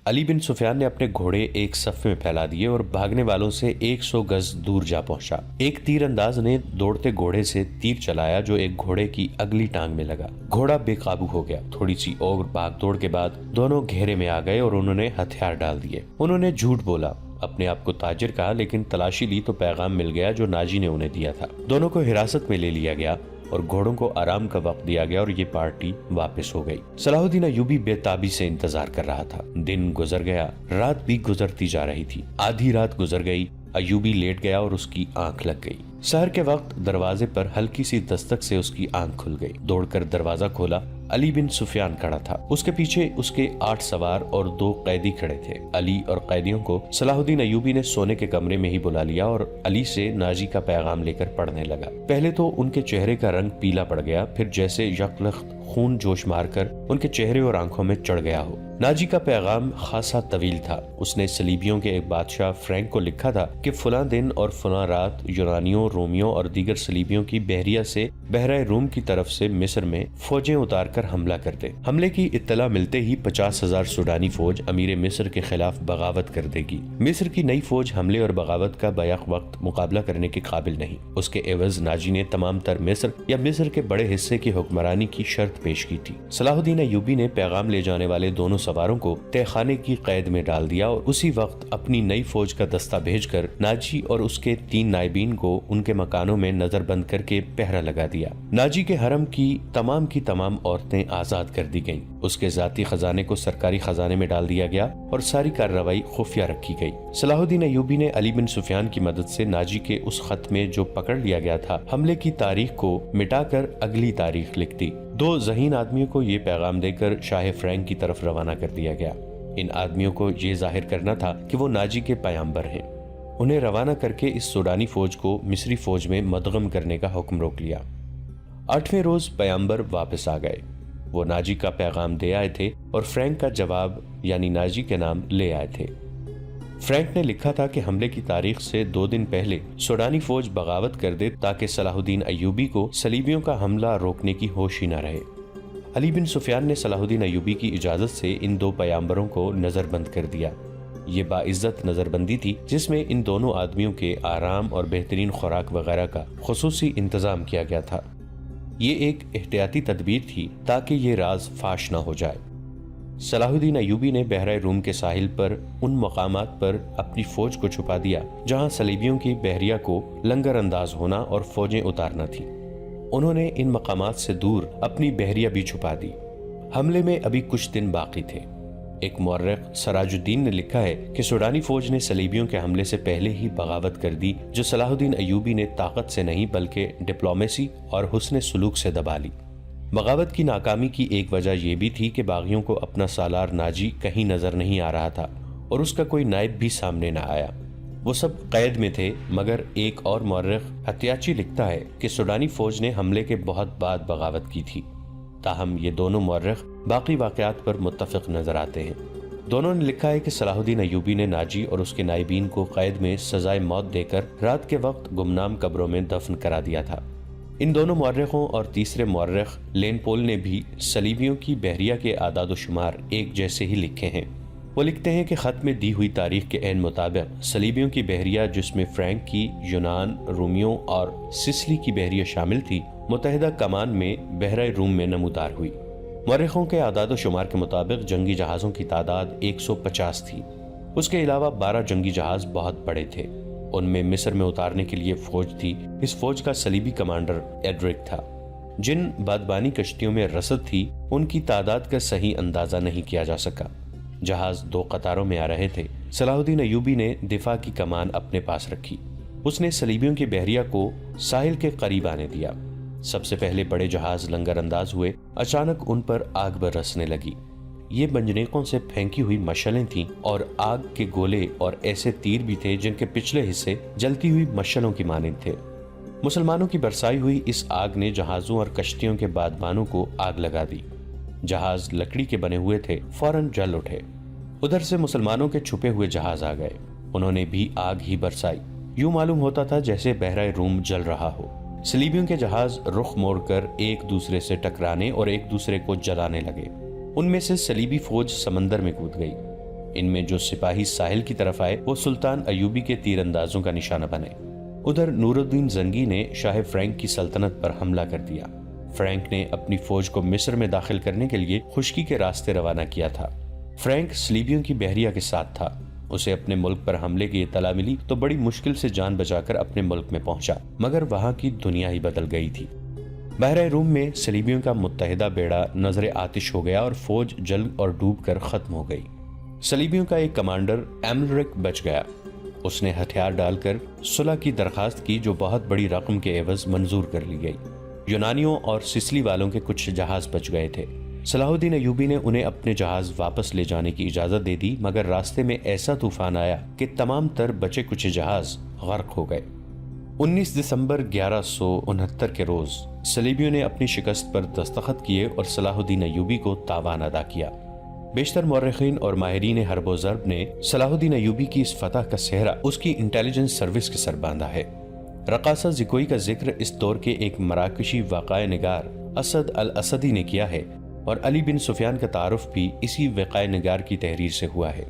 علی بن سفیان نے اپنے گھوڑے ایک صف میں پھیلا دیے اور بھاگنے والوں سے 100 گز دور جا پہنچا۔ ایک تیر انداز نے دوڑتے گھوڑے سے تیر چلایا جو ایک گھوڑے کی اگلی ٹانگ میں لگا۔ گھوڑا بے قابو ہو گیا۔ تھوڑی سی اور بھاگ دوڑ کے بعد دونوں گھیرے میں آ گئے اور انہوں نے ہتھیار ڈال دیے۔ انہوں نے جھوٹ بولا، اپنے آپ کو تاجر کہا، لیکن تلاشی لی تو پیغام مل گیا جو ناجی نے انہیں دیا تھا۔ دونوں کو حراست میں لے لیا گیا اور گھوڑوں کو آرام کا وقت دیا گیا اور یہ پارٹی واپس ہو گئی۔ صلاح الدین ایوبی بے تابی سے انتظار کر رہا تھا۔ دن گزر گیا، رات بھی گزرتی جا رہی تھی۔ آدھی رات گزر گئی، ایوبی لیٹ گیا اور اس کی آنکھ لگ گئی۔ سحر کے وقت دروازے پر ہلکی سی دستک سے اس کی آنکھ کھل گئی۔ دوڑ کر دروازہ کھولا۔ علی بن سفیان کھڑا تھا۔ اس کے پیچھے اس کے 8 سوار اور 2 قیدی کھڑے تھے۔ علی اور قیدیوں کو صلاح الدین ایوبی نے سونے کے کمرے میں ہی بلا لیا اور علی سے ناجی کا پیغام لے کر پڑھنے لگا۔ پہلے تو ان کے چہرے کا رنگ پیلا پڑ گیا، پھر جیسے یکلخت خون جوش مار کر ان کے چہرے اور آنکھوں میں چڑھ گیا ہو۔ ناجی کا پیغام خاصا طویل تھا۔ اس نے صلیبیوں کے ایک بادشاہ فرینک کو لکھا تھا کہ فلاں دن اور فلاں رات یونانیوں، رومیوں اور دیگر صلیبیوں کی بحریہ سے بحرہ روم کی طرف سے مصر میں فوجیں اتار کر حملہ کر دے۔ حملے کی اطلاع ملتے ہی 50,000 سوڈانی فوج امیر مصر کے خلاف بغاوت کر دے گی۔ مصر کی نئی فوج حملے اور بغاوت کا بیک وقت مقابلہ کرنے کے قابل نہیں۔ اس کے عوض ناجی نے تمام تر مصر یا مصر کے بڑے حصے کی حکمرانی کی شرط پیش کی تھی۔ صلاح الدین ایوبی نے پیغام لے جانے والے دونوں سواروں کو تہ خانے کی قید میں ڈال دیا اور اسی وقت اپنی نئی فوج کا دستہ بھیج کر ناجی اور اس کے 3 نائبین کو ان کے مکانوں میں نظر بند کر کے پہرا لگا دیا۔ ناجی کے حرم کی تمام عورتیں آزاد کر دی گئیں۔ اس کے ذاتی خزانے کو سرکاری خزانے میں ڈال دیا گیا اور ساری کارروائی خفیہ رکھی گئی۔ صلاح الدین ایوبی نے علی بن سفیان کی مدد سے ناجی کے اس خط میں جو پکڑ لیا گیا تھا حملے کی تاریخ کو مٹا کر اگلی تاریخ لکھ دی۔ 2 ذہین آدمیوں کو یہ پیغام دے کر شاہ فرینک کی طرف روانہ کر دیا گیا۔ ان آدمیوں کو یہ ظاہر کرنا تھا کہ وہ ناجی کے پیامبر ہیں۔ انہیں روانہ کر کے اس سوڈانی فوج کو مصری فوج میں مدغم کرنے کا حکم روک لیا۔ 8ویں روز پیامبر واپس آ گئے۔ وہ ناجی کا پیغام دے آئے تھے اور فرینک کا جواب یعنی ناجی کے نام لے آئے تھے۔ فرینک نے لکھا تھا کہ حملے کی تاریخ سے 2 دن پہلے سوڈانی فوج بغاوت کر دے تاکہ صلاح الدین ایوبی کو صلیبیوں کا حملہ روکنے کی ہوش ہی نہ رہے۔ علی بن سفیان نے صلاح الدین ایوبی کی اجازت سے ان 2 پیامبروں کو نظر بند کر دیا۔ یہ باعزت نظر بندی تھی جس میں ان دونوں آدمیوں کے آرام اور بہترین خوراک وغیرہ کا خصوصی انتظام کیا گیا تھا۔ یہ ایک احتیاطی تدبیر تھی تاکہ یہ راز فاش نہ ہو جائے۔ صلاح الدین ایوبی نے بحرہ روم کے ساحل پر ان مقامات پر اپنی فوج کو چھپا دیا جہاں صلیبیوں کی بحریہ کو لنگر انداز ہونا اور فوجیں اتارنا تھی۔ انہوں نے ان مقامات سے دور اپنی بحریہ بھی چھپا دی۔ حملے میں ابھی کچھ دن باقی تھے۔ ایک مورخ سراج الدین نے لکھا ہے کہ سوڈانی فوج نے صلیبیوں کے حملے سے پہلے ہی بغاوت کر دی جو صلاح الدین ایوبی نے طاقت سے نہیں بلکہ ڈپلومیسی اور حسن سلوک سے دبا لی۔ بغاوت کی ناکامی کی ایک وجہ یہ بھی تھی کہ باغیوں کو اپنا سالار ناجی کہیں نظر نہیں آ رہا تھا اور اس کا کوئی نائب بھی سامنے نہ آیا۔ وہ سب قید میں تھے، مگر ایک اور مورخ حتیاچی لکھتا ہے کہ سوڈانی فوج نے حملے کے بہت بعد بغاوت کی تھی۔ تاہم یہ دونوں مورخ باقی واقعات پر متفق نظر آتے ہیں۔ دونوں نے لکھا ہے کہ صلاح الدین ایوبی نے ناجی اور اس کے نائبین کو قید میں سزائے موت دے کر رات کے وقت گمنام قبروں میں دفن کرا دیا تھا۔ ان دونوں مورخوں اور تیسرے مورخ لین پول نے بھی صلیبیوں کی بحریہ کے اعداد و شمار ایک جیسے ہی لکھے ہیں۔ وہ لکھتے ہیں کہ خط میں دی ہوئی تاریخ کے عین مطابق صلیبیوں کی بحریہ جس میں فرینک کی، یونان، رومیوں اور سسلی کی بحریہ شامل تھی، متحدہ کمان میں بحرہ روم میں نمودار ہوئی۔ مورخوں کے اعداد و شمار کے مطابق جنگی جہازوں کی تعداد 150 تھی۔ اس کے علاوہ 12 جنگی جہاز بہت بڑے تھے۔ ان میں مصر میں اتارنے کے لیے فوج تھی۔ اس فوج کا صلیبی کمانڈر ایڈرک تھا۔ جن بادبانی کشتیوں میں رسد تھی ان کی تعداد کا صحیح اندازہ نہیں کیا جا سکا۔ جہاز 2 قطاروں میں آ رہے تھے۔ صلاح الدین ایوبی نے دفاع کی کمان اپنے پاس رکھی۔ اس نے صلیبیوں کی بحریہ کو ساحل کے قریب آنے دیا۔ سب سے پہلے بڑے جہاز لنگر انداز ہوئے۔ اچانک ان پر آگ برسنے لگی۔ یہ منجنیقوں سے پھینکی ہوئی مشعلیں تھیں اور آگ کے گولے اور ایسے تیر بھی تھے جن کے پچھلے حصے جلتی ہوئی مشعلوں کی مانند تھے۔ مسلمانوں کی برسائی ہوئی اس آگ نے جہازوں اور کشتیوں کے بادبانوں کو آگ لگا دی۔ جہاز لکڑی کے بنے ہوئے تھے، فوراً جل اٹھے۔ ادھر سے مسلمانوں کے چھپے ہوئے جہاز آ گئے۔ انہوں نے بھی آگ ہی برسائی۔ یوں معلوم ہوتا تھا جیسے بحرہ روم جل رہا ہو۔ صلیبیوں کے جہاز رخ موڑ کر ایک دوسرے سے ٹکرانے اور ایک دوسرے کو جلانے لگے۔ ان میں سے صلیبی فوج سمندر میں کود گئی۔ ان میں جو سپاہی ساحل کی طرف آئے وہ سلطان ایوبی کے تیر اندازوں کا نشانہ بنے۔ ادھر نور الدین زنگی نے شاہ فرینک کی سلطنت پر حملہ کر دیا۔ فرینک نے اپنی فوج کو مصر میں داخل کرنے کے لیے خشکی کے راستے روانہ کیا تھا۔ فرینک صلیبیوں کی بحریہ کے ساتھ تھا۔ اسے اپنے ملک پر حملے کی اطلاع ملی تو بڑی مشکل سے جان بچا کر اپنے ملک میں پہنچا، مگر وہاں کی دنیا ہی بدل گئی تھی۔ بحیرہ روم میں صلیبیوں کا متحدہ بیڑا نظر آتش ہو گیا اور فوج جل اور ڈوب کر ختم ہو گئی۔ صلیبیوں کا ایک کمانڈر ایملرک بچ گیا۔ اس نے ہتھیار ڈال کر صلح کی درخواست کی جو بہت بڑی رقم کے عوض منظور کر لی گئی۔ یونانیوں اور سسلی والوں کے کچھ جہاز بچ گئے تھے۔ صلاح الدین ایوبی نے انہیں اپنے جہاز واپس لے جانے کی اجازت دے دی، مگر راستے میں ایسا طوفان آیا کہ تمام تر بچے کچھ جہاز غرق ہو گئے۔ 19 دسمبر 1169 کے روز صلیبیوں نے اپنی شکست پر دستخط کیے اور صلاح الدین ایوبی کو تاوان ادا کیا۔ بیشتر مورخین اور ماہرین حرب و ضرب نے صلاح الدین ایوبی کی اس فتح کا سہرا اس کی انٹیلیجنس سروس کے سر باندھا ہے۔ رقاصہ زکوئی کا ذکر اس دور کے ایک مراکشی واقعہ نگار اسد الاسدی نے کیا ہے، اور علی بن سفیان کا تعارف بھی اسی واقعہ نگار کی تحریر سے ہوا ہے۔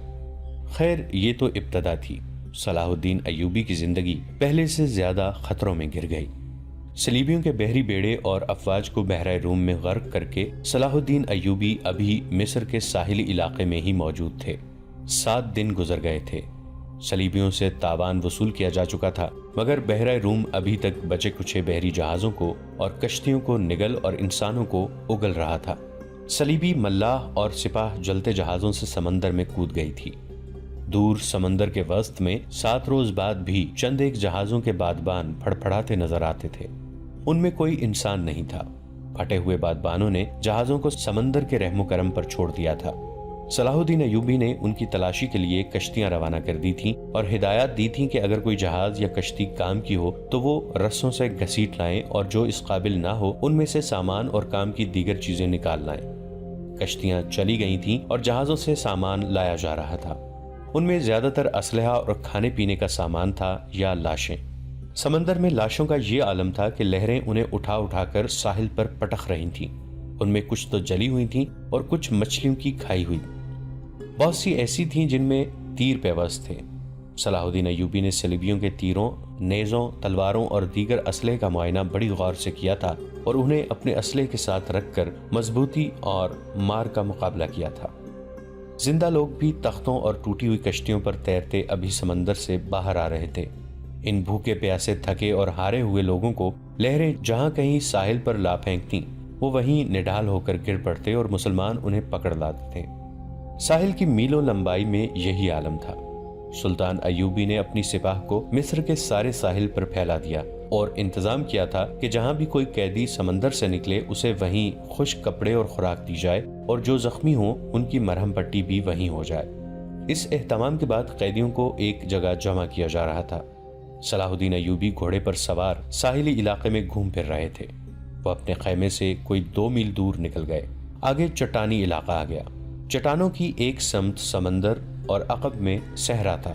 خیر، یہ تو ابتدا تھی۔ صلاح الدین ایوبی کی زندگی پہلے سے زیادہ خطروں میں گر گئی۔ صلیبیوں کے بحری بیڑے اور افواج کو بحیرہ روم میں غرق کر کے صلاح الدین ایوبی ابھی مصر کے ساحلی علاقے میں ہی موجود تھے۔ 7 دن گزر گئے تھے۔ صلیبیوں سے تاوان وصول کیا جا چکا تھا، مگر بحیرہ روم ابھی تک بچے کچھ بحری جہازوں کو اور کشتیوں کو نگل اور انسانوں کو اگل رہا تھا۔ صلیبی ملاح اور سپاہ جلتے جہازوں سے سمندر میں کود گئی تھی۔ دور سمندر کے وسط میں 7 روز بعد بھی چند ایک جہازوں کے بادبان پھڑپھڑاتے نظر آتے تھے۔ ان میں کوئی انسان نہیں تھا۔ پھٹے ہوئے بادبانوں نے جہازوں کو سمندر کے رحم و کرم پر چھوڑ دیا تھا۔ صلاح الدین ایوبی نے ان کی تلاشی کے لیے کشتیاں روانہ کر دی تھیں اور ہدایات دی تھیں کہ اگر کوئی جہاز یا کشتی کام کی ہو تو وہ رسوں سے گھسیٹ لائیں، اور جو اس قابل نہ ہو ان میں سے سامان اور کام کی دیگر چیزیں نکال لائیں۔ کشتیاں چلی گئی تھیں اور جہازوں سے سامان لایا جا رہا تھا۔ ان میں زیادہ تر اسلحہ اور کھانے پینے کا سامان تھا یا لاشیں۔ سمندر میں لاشوں کا یہ عالم تھا کہ لہریں انہیں اٹھا اٹھا کر ساحل پر پٹخ رہی تھیں۔ ان میں کچھ تو جلی ہوئی تھیں اور کچھ مچھلیوں کی کھائی ہوئی۔ بہت سی ایسی تھیں جن میں تیر پیوست تھے۔ صلاح الدین ایوبی نے صلیبیوں کے تیروں، نیزوں، تلواروں اور دیگر اسلحے کا معائنہ بڑی غور سے کیا تھا اور انہیں اپنے اسلحے کے ساتھ رکھ کر مضبوطی اور مار کا مقابلہ کیا تھا۔ زندہ لوگ بھی تختوں اور ٹوٹی ہوئی کشتیوں پر تیرتے ابھی سمندر سے باہر آ رہے تھے۔ ان بھوکے پیاسے، تھکے اور ہارے ہوئے لوگوں کو لہریں جہاں کہیں ساحل پر لا پھینکتیں، وہ وہیں نڈھال ہو کر گر پڑتے اور مسلمان انہیں پکڑ لاتے تھے۔ ساحل کی میلوں لمبائی میں یہی عالم تھا۔ سلطان ایوبی نے اپنی سپاہ کو مصر کے سارے ساحل پر پھیلا دیا اور انتظام کیا تھا کہ جہاں بھی کوئی قیدی سمندر سے نکلے اسے وہیں خشک کپڑے اور خوراک دی جائے، اور جو زخمی ہوں ان کی مرہم پٹی بھی وہیں ہو جائے۔ اس اہتمام کے بعد قیدیوں کو ایک جگہ جمع کیا جا رہا تھا۔ صلاح الدین ایوبی گھوڑے پر سوار ساحلی علاقے میں گھوم پھر رہے تھے۔ وہ اپنے خیمے سے کوئی 2 میل دور نکل گئے۔ آگے چٹانی علاقہ آ گیا۔ چٹانوں کی ایک سمت سمندر اور عقب میں صحرا تھا۔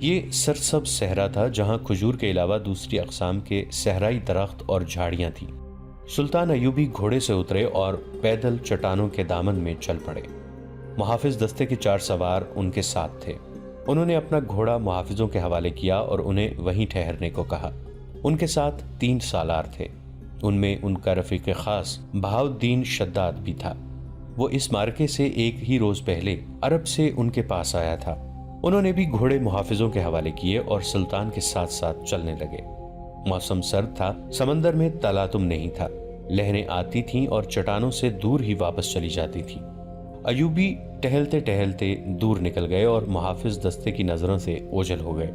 یہ سرسبز صحرا تھا جہاں کھجور کے علاوہ دوسری اقسام کے صحرائی درخت اور جھاڑیاں تھیں۔ سلطان ایوبی گھوڑے سے اترے اور پیدل چٹانوں کے دامن میں چل پڑے۔ محافظ دستے کے 4 سوار ان کے ساتھ تھے۔ انہوں نے اپنا گھوڑا محافظوں کے حوالے کیا اور انہیں وہیں ٹھہرنے کو کہا۔ ان کے ساتھ 3 سالار تھے۔ ان میں ان کا رفیق خاص بہاؤالدین شداد بھی تھا۔ وہ اس مارکے سے ایک ہی روز پہلے عرب سے ان کے پاس آیا تھا۔ انہوں نے بھی گھوڑے محافظوں کے حوالے کیے اور سلطان کے ساتھ ساتھ چلنے لگے۔ موسم سرد تھا، سمندر میں تلاطم نہیں تھا، لہریں آتی تھیں اور چٹانوں سے دور ہی واپس چلی جاتی تھی۔ ایوبی ٹہلتے ٹہلتے دور نکل گئے اور محافظ دستے کی نظروں سے اوجھل ہو گئے۔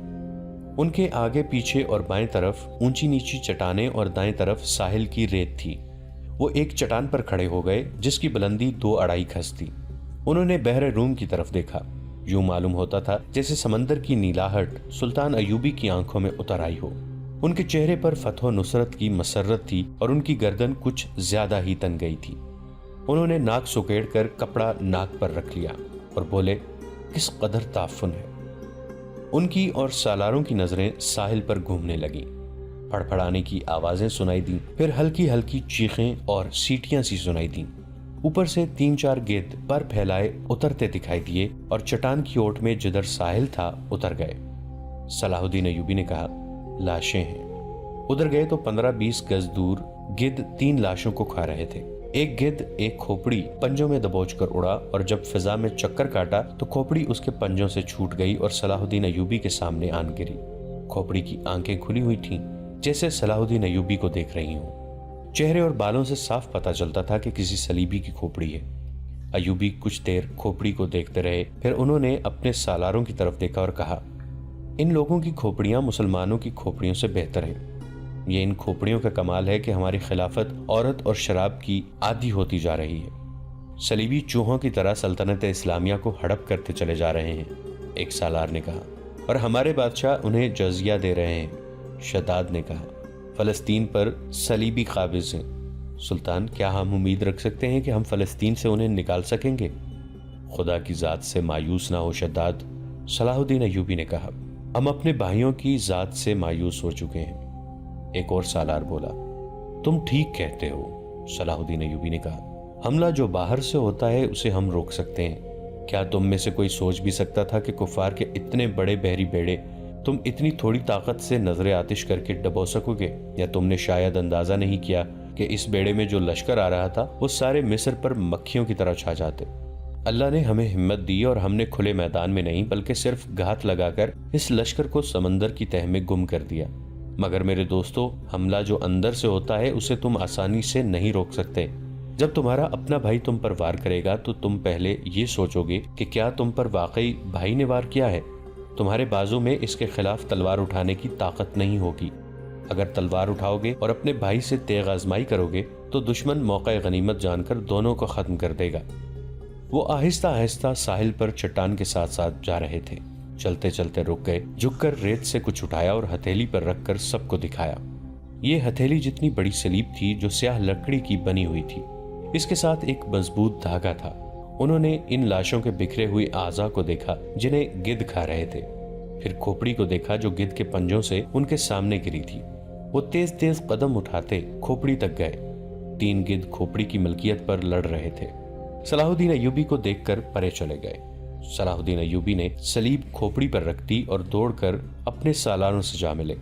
ان کے آگے پیچھے اور بائیں طرف اونچی نیچی چٹانیں اور دائیں طرف ساحل کی ریت تھی۔ وہ ایک چٹان پر کھڑے ہو گئے جس کی بلندی 2-2.5 گز تھی۔ انہوں نے بحر روم کی طرف دیکھا۔ یوں معلوم ہوتا تھا جیسے سمندر کی نیلاہٹ سلطان ایوبی کی آنکھوں میں اتر آئی ہو۔ ان کے چہرے پر فتح و نصرت کی مسرت تھی اور ان کی گردن کچھ زیادہ ہی تن گئی تھی۔ انہوں نے ناک سکیڑ کر کپڑا ناک پر رکھ لیا اور بولے، کس قدر تعفن ہے۔ ان کی اور سالاروں کی نظریں ساحل پر گھومنے لگیں۔ پھڑپھڑانے کی آوازیں سنائی دیں، پھر ہلکی ہلکی چیخیں اور سیٹیاں سی سنائی دیں۔ اوپر سے 3-4 گدھ پر پھیلائے اترتے دکھائی دیے اور چٹان کی اوٹ میں جدھر ساحل تھا اتر گئے۔ صلاح الدین ایوبی نے کہا، لاشیں ہیں۔ ادھر گئے تو 15-20 گز دور گدھ 3 لاشوں کو کھا رہے تھے۔ ایک گدھ ایک کھوپڑی پنجوں میں دبوچ کر اڑا اور جب فضا میں چکر کاٹا تو کھوپڑی اس کے پنجوں سے چھوٹ گئی اور صلاح الدین ایوبی کے سامنے آن گری۔ کھوپڑی کی آنکھیں کھلی ہوئی تھیں جیسے صلاح الدین ایوبی کو دیکھ رہی ہوں۔ چہرے اور بالوں سے صاف پتہ چلتا تھا کہ کسی صلیبی کی کھوپڑی ہے۔ ایوبی کچھ دیر کھوپڑی کو دیکھتے رہے، پھر انہوں نے اپنے سالاروں کی طرف دیکھا اور کہا، ان لوگوں کی کھوپڑیاں مسلمانوں کی کھوپڑیوں سے بہتر ہیں۔ یہ ان کھوپڑیوں کا کمال ہے کہ ہماری خلافت عورت اور شراب کی عادی ہوتی جا رہی ہے۔ صلیبی چوہوں کی طرح سلطنت اسلامیہ کو ہڑپ کرتے چلے جا رہے ہیں، ایک سالار نے کہا، اور ہمارے بادشاہ انہیں جزیہ دے رہے ہیں۔ شداد نے کہا، فلسطین پر صلیبی قابض ہیں۔ سلطان، کیا ہم امید رکھ سکتے ہیں کہ ہم فلسطین سے انہیں نکال سکیں گے؟ خدا کی ذات سے مایوس نہ ہو شداد، صلاح الدین ایوبی نے کہا، ہم اپنے بھائیوں کی ذات سے مایوس ہو چکے ہیں۔ ایک اور سالار بولا، تم ٹھیک کہتے ہو، صلاح الدین ایوبی نے کہا، حملہ جو باہر سے ہوتا ہے اسے ہم روک سکتے ہیں۔ کیا تم میں سے کوئی سوچ بھی سکتا تھا کہ کفار کے اتنے بڑے بحری بیڑے تم اتنی تھوڑی طاقت سے نظر آتش کر کے ڈبو سکو گے؟ یا تم نے شاید اندازہ نہیں کیا کہ اس بیڑے میں جو لشکر آ رہا تھا وہ سارے مصر پر مکھیوں کی طرح چھا جاتے؟ اللہ نے ہمیں ہمت دی اور ہم نے کھلے میدان میں نہیں بلکہ صرف گھات لگا کر اس لشکر کو سمندر کی تہ میں گم کر دیا۔ مگر میرے دوستو، حملہ جو اندر سے ہوتا ہے اسے تم آسانی سے نہیں روک سکتے۔ جب تمہارا اپنا بھائی تم پر وار کرے گا تو تم پہلے یہ سوچو گے کہ کیا تم پر واقعی بھائی نے وار کیا ہے؟ تمہارے بازو میں اس کے خلاف تلوار اٹھانے کی طاقت نہیں ہوگی۔ اگر تلوار اٹھاؤ گے اور اپنے بھائی سے تیغ آزمائی کرو گے تو دشمن موقع غنیمت جان کر دونوں کو ختم کر دے گا۔ وہ آہستہ آہستہ ساحل پر چٹان کے ساتھ ساتھ جا رہے تھے۔ چلتے چلتے رک گئے، جھک کر ریت سے کچھ اٹھایا اور ہتھیلی پر رکھ کر سب کو دکھایا۔ یہ ہتھیلی جتنی بڑی سلیب تھی جو سیاہ لکڑی کی بنی ہوئی تھی، اس کے ساتھ ایک مضبوط دھاگا تھا۔ انہوں نے ان لاشوں کے بکھرے ہوئے اعضاء کو دیکھا جنہیں گدھ کھا رہے تھے، پھر کھوپڑی کو دیکھا جو گدھ کے پنجوں سے ان کے سامنے گری تھی۔ وہ تیز تیز قدم اٹھاتے کھوپڑی تک گئے۔ 3 گدھ کھوپڑی کی ملکیت پر لڑ رہے تھے۔ صلاح الدین ایوبی کو دیکھ کر پرے چلے گئے۔ صلاح الدین ایوبی نے سلیب کھوپڑی پر رکھ دی اور دوڑ کر اپنے سالاروں سے جا ملے۔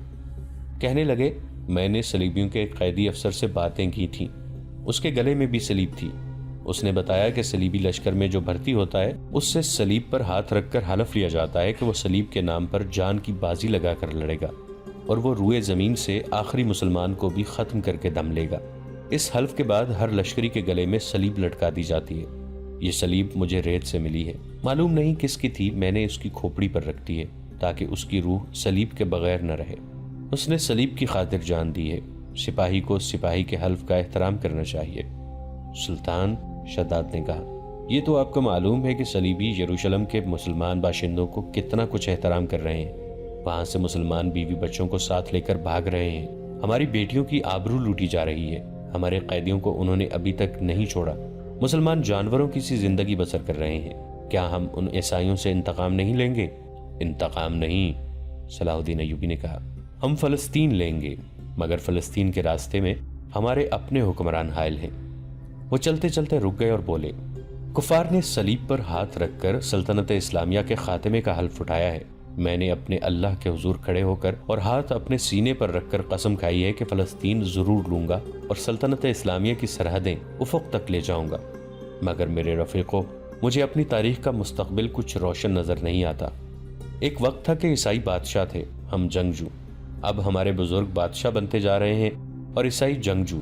کہنے لگے، میں نے صلیبیوں کے ایک قیدی افسر سے باتیں کی تھیں، اس کے گلے میں بھی سلیب تھی۔ اس نے بتایا کہ صلیبی لشکر میں جو بھرتی ہوتا ہے اس سے سلیب پر ہاتھ رکھ کر حلف لیا جاتا ہے کہ وہ صلیب کے نام پر جان کی بازی لگا کر لڑے گا اور وہ روئے زمین سے آخری مسلمان کو بھی ختم کر کے دم لے گا۔ اس حلف کے بعد ہر لشکری کے گلے میں سلیب لٹکا دی جاتی ہے۔ یہ سلیب مجھے ریت سے ملی ہے، معلوم نہیں کس کی تھی، میں نے اس کی کھوپڑی پر رکھ دی ہے تاکہ اس کی روح سلیب کے بغیر نہ رہے۔ اس نے سلیب کی خاطر جان دی ہے۔ سپاہی کو سپاہی کے حلف کا احترام کرنا چاہیے۔ سلطان، شداد نے کہا، یہ تو آپ کو معلوم ہے کہ صلیبی یروشلم کے مسلمان باشندوں کو کتنا کچھ احترام کر رہے ہیں۔ وہاں سے مسلمان بیوی بچوں کو ساتھ لے کر بھاگ رہے ہیں۔ ہماری بیٹیوں کی آبرو لوٹی جا رہی ہے۔ ہمارے قیدیوں کو انہوں نے ابھی تک نہیں چھوڑا۔ مسلمان جانوروں کی سی زندگی بسر کر رہے ہیں۔ کیا ہم ان عیسائیوں سے انتقام نہیں لیں گے؟ انتقام نہیں، صلاح الدین ایوبی نے کہا، ہم فلسطین لیں گے، مگر فلسطین کے راستے میں ہمارے اپنے حکمران حائل ہیں۔ وہ چلتے چلتے رک گئے اور بولے، کفار نے صلیب پر ہاتھ رکھ کر سلطنت اسلامیہ کے خاتمے کا حلف اٹھایا ہے۔ میں نے اپنے اللہ کے حضور کھڑے ہو کر اور ہاتھ اپنے سینے پر رکھ کر قسم کھائی ہے کہ فلسطین ضرور لوں گا اور سلطنت اسلامیہ کی سرحدیں افق تک لے جاؤں گا۔ مگر میرے رفیقو، مجھے اپنی تاریخ کا مستقبل کچھ روشن نظر نہیں آتا۔ ایک وقت تھا کہ عیسائی بادشاہ تھے، ہم جنگجو۔ اب ہمارے بزرگ بادشاہ بنتے جا رہے ہیں اور عیسائی جنگجو۔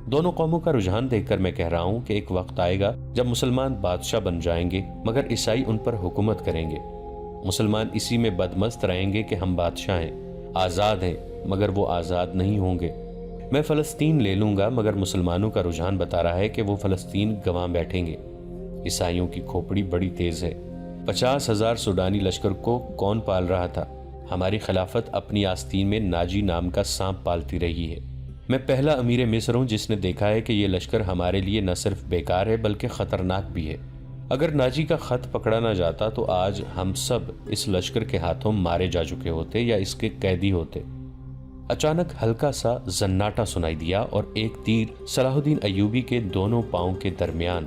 دونوں قوموں کا رجحان دیکھ کر میں کہہ رہا ہوں کہ ایک وقت آئے گا جب مسلمان بادشاہ بن جائیں گے مگر عیسائی ان پر حکومت کریں گے۔ مسلمان اسی میں بدمست رہیں گے کہ ہم بادشاہ ہیں، آزاد ہیں، مگر وہ آزاد نہیں ہوں گے۔ میں فلسطین لے لوں گا مگر مسلمانوں کا رجحان بتا رہا ہے کہ وہ فلسطین گنوا بیٹھیں گے۔ عیسائیوں کی کھوپڑی بڑی تیز ہے۔ 50,000 سوڈانی لشکر کو کون پال رہا تھا؟ ہماری خلافت اپنی آستین میں ناجی نام کا سانپ پالتی رہی ہے۔ میں پہلا امیر مصر ہوں جس نے دیکھا ہے کہ یہ لشکر ہمارے لیے نہ صرف بیکار ہے بلکہ خطرناک بھی ہے۔ اگر ناجی کا خط پکڑا نہ جاتا تو آج ہم سب اس لشکر کے ہاتھوں مارے جا چکے ہوتے یا اس کے قیدی ہوتے۔ اچانک ہلکا سا زناٹا سنائی دیا اور ایک تیر صلاح الدین ایوبی کے دونوں پاؤں کے درمیان